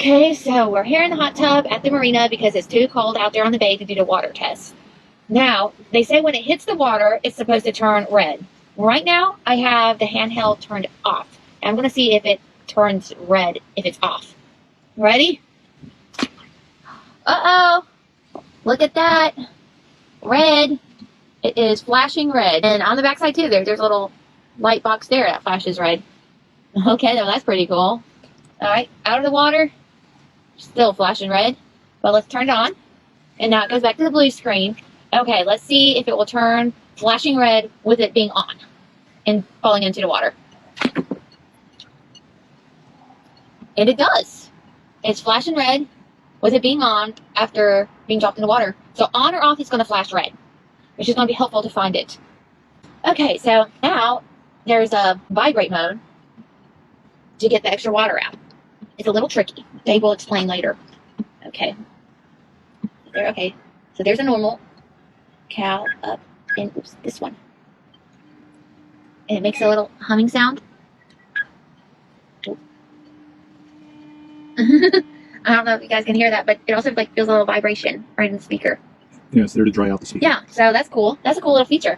Okay, so we're here in the hot tub at the marina because it's too cold out there on the bay to do the water test. Now, they say when it hits the water, it's supposed to turn red. Right now, I have the handheld turned off. I'm going to see if it turns red if it's off. Ready? Uh-oh. Look at that. Red. It is flashing red. And on the backside, too, there's a little light box there that flashes red. Okay, well, that's pretty cool. All right, out of the water. Still flashing red. But let's turn it on. And now it goes back to the blue screen. Okay, let's see if it will turn flashing red with it being on and falling into the water. And it does. It's flashing red with it being on after being dropped in the water. So on or off, it's going to flash red, which is going to be helpful to find it. Okay, so now there's a vibrate mode to get the extra water out. It's a little tricky. Dave will explain later. Okay. Okay. So there's a normal cow up and oops, this one. And it makes a little humming sound. I don't know if you guys can hear that, but it also like feels a little vibration right in the speaker. Yeah, it's there to dry out the speaker. Yeah, so that's cool. That's a cool little feature.